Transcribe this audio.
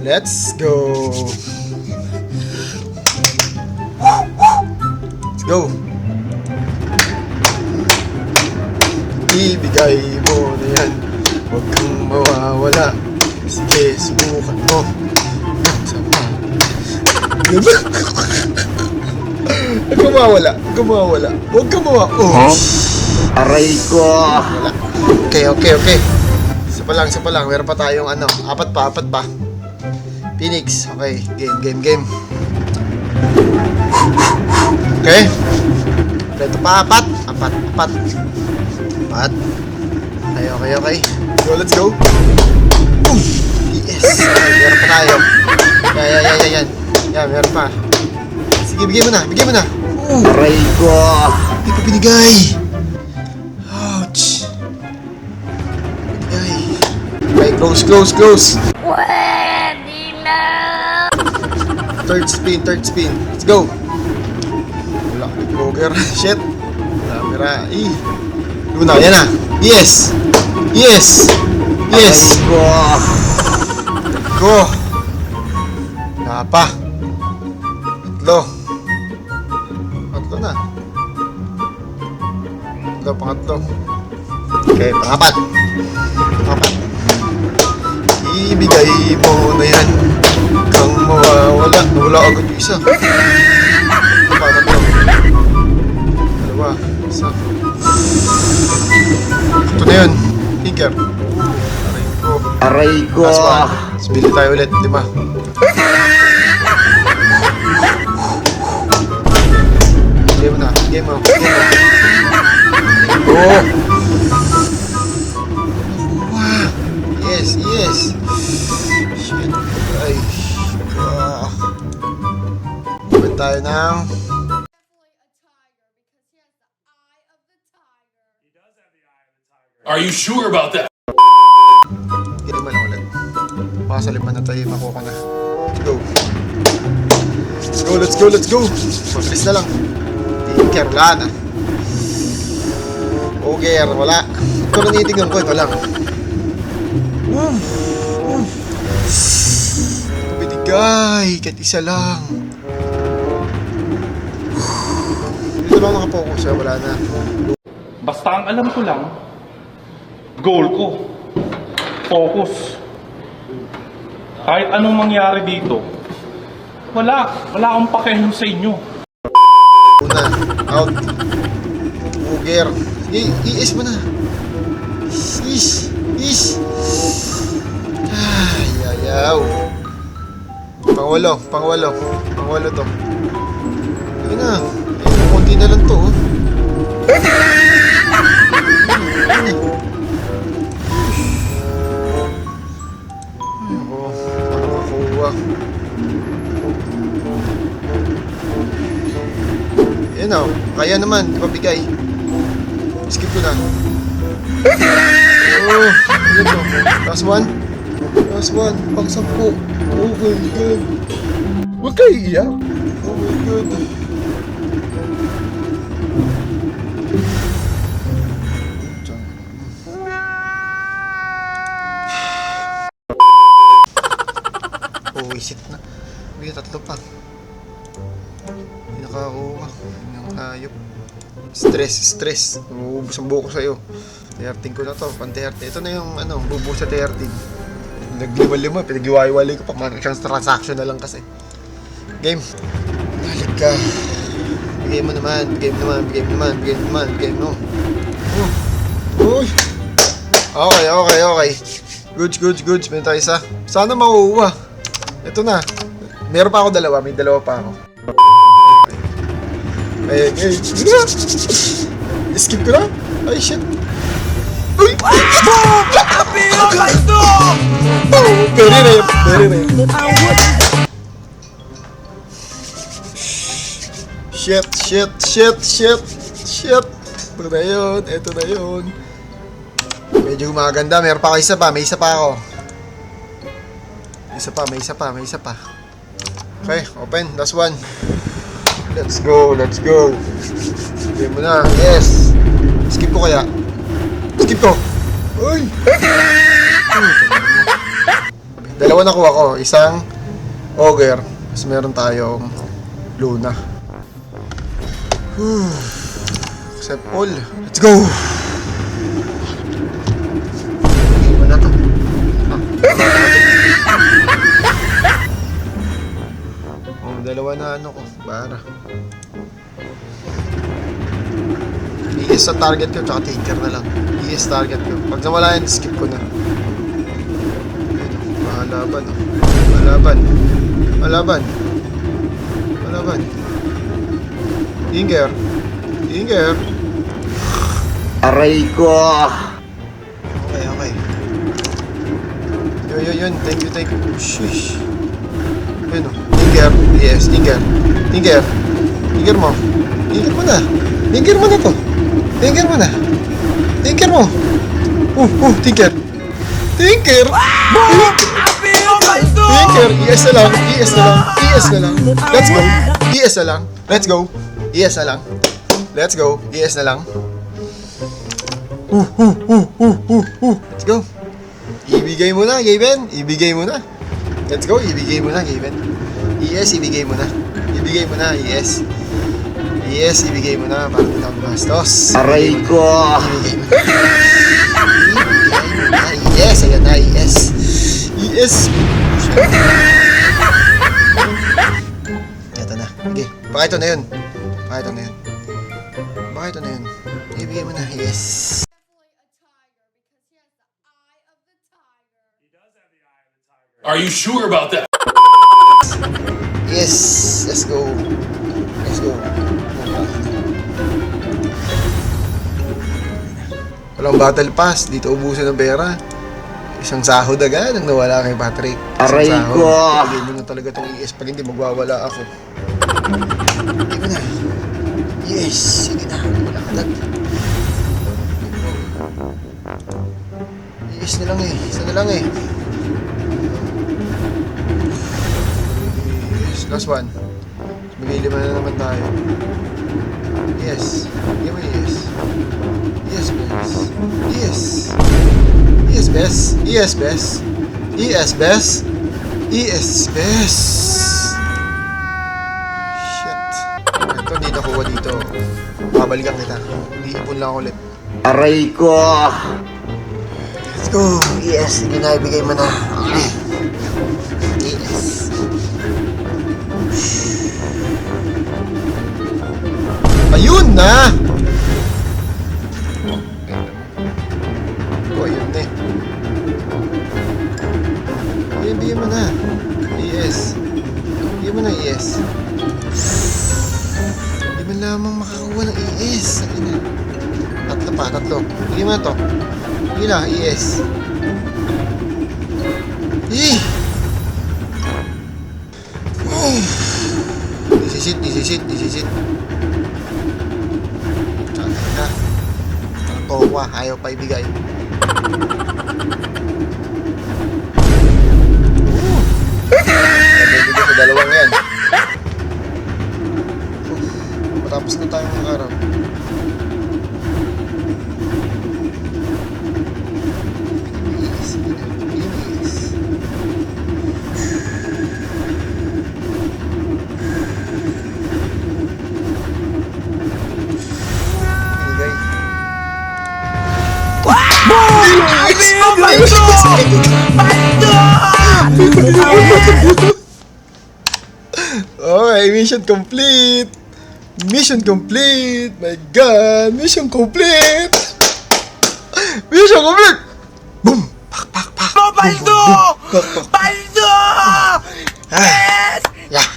Let's go. Let's go. Ibigay mo na yan. Huwag kang mawawala. Sige, subukan mo. Sama. Huwag kang mawawala. Huwag kang mawawala. Huwag kang mawawala. Oh. Aray ko. Wala. Okay. Isa pa lang. Meron pa tayong ano. Apat pa. Phoenix. Okay. Game. Okay. Ito pa, apat. Okay. Go, let's go. Boom. Yes. Meron pa tayo. Yan. Yan, meron pa. Sige, bigay mo na. Aray ko. Hindi pa binigay. Ouch. Binigay. Okay, close. Pwede na! Third spin. Let's go. Wala, poker. Shit. Camera. Luna, yan na. Yes. Aray ko. Go. Napa. Tatlo na. Pangatlo. Okay, pangapat. Ibigay mo na yan. Kang mawawala. Nawala agad yung isa. Tatlo. Dalawa. Isa. Ito na yun. Finger. Aray ko. Last one. Sabili tayo ulit. 5. Game mo. Oh! Wow! Yes! Shit! Ay! Gawin tayo ng... Are you sure about that? Gilima lang ulit. Baka sa 5 na tayo, makuha na. Let's go! Mabilis na lang. Tinker, wala na. Okay, wala. Ito na nitigan ko, ito lang. Binigay, kahit isa lang. Dito lang nakapokus, wala na. Basta ang alam ko lang, goal ko, focus. Kahit anong mangyari dito, wala akong pakialam sa inyo. Una, out. Uger. Sige, iis mo na. Is. Ayaw. Pangwalo to. Ayun na. Konti na lang to, oh. Yan o, kaya naman, di ba bigay? Skip ko na. Oh, yun o. Last one, pang 10. Oh my God. Huwag kayo iiyak. Oh my God. Oh, isit na. May 3 pa. Hindi nakakuha. Yung hayop. Stress. Uubos ang buko sa'yo. 13 ko na to. Pan-30. Ito na yung bubuo sa 13. Naglima-lima. Pinag-iwalay ko pa. Man, isang transaction na lang kasi. Game. Balik ka. Bigay mo naman. Uy. Okay. Goods. Meron tayo isa. Sana makuha. Ito na. Meron pa ako 2. May 2 pa ako. Ay. Skip ko na? Ay, shit. Uy! Very rare. Shit. Ito na yun. Medyo gumaganda. Meron pa ako isa pa. May isa pa ako. May isa pa. Okay, open. Last one. Let's go. Sige mo na. Yes. Skip ko kaya. Uy! 2. Dalawa nakuha ko. Isang Ogre. Tapos meron tayong Luna. Accept all. Let's go! Hindi mo na to. Dalawa na ano ko. Bara. ES sa target ko, tsaka Tinker na lang. ES target ko. Pag nawala yan, skip ko na. Malaban, oh. Malaban. Malaban. Malaban. Tinker. Tinker. Aray ko. Okay, okay. Yun. Thank you. Shush. Yun, oh. Tinker. Yes, Tinker. Tinker. Tinker mo. Tinker mo na. Tinker mo na to. Tinker mo na. Tinker mo. Tinker. Tinker. Tinker. ES na lang. ES na lang. ES na lang. Let's go. ES na lang. Let's go. ES na lang. Let's go. ES na lang. Let's go. Ibigay mo na, Gaben. Ibigay mo na. Let's go. Ibigay mo na, Gaben. ES, ibigay mo na. Ibigay mo na, ES. ES, ibigay mo na. Para hindi ako bastos. Aray ko. Ibigay mo na. Ibigay mo na. ES, ayan na, ES. ES. Ito na. Okay. Baka ito na yun. Baka ito na yun. Baka ito na yun. Ibigay mo na, ES. Are you sure about that? Yes, let's go. Let's go. Walang battle pass, dito ubusin ng pera. Isang sahod agad ang nawala kay Patrick. Aray ko. Bigay mo na talaga tong ES, pag hindi magwawala ako. Bigay mo na. Yes, sige na. Wala ka na. ES na lang eh. Isa na lang eh. Last one. Magiging lima na naman tayo. Yes. Give me yes. Yes, best. Yes. Yes, best. Yes, best. Yes, best. Yes, best. Shit. Ito, hindi nakuha dito. Babalikan kita. Iipon lang ulit. Aray ko. Let's go. Yes, sige na. Ibigay mo na. Okay. Yes. Ayun na! Oh, ayun na eh. Bigyan mo na. ES. Bigyan mo na ES. Hindi man lamang makakuha ng ES. Ayun na. Tatlo. Bigyan mo na to. Bigyan na, ES. Disisit. Na. Ang towa, ayaw pa ibigay. Nabibigay sa dalawang yan. Matapos na tayo ng araw. Okay, mission complete. Mission complete. My God, mission complete. Mission complete. Boom. Pak. Paldo! Pak. Paldo! Yes! Yeah.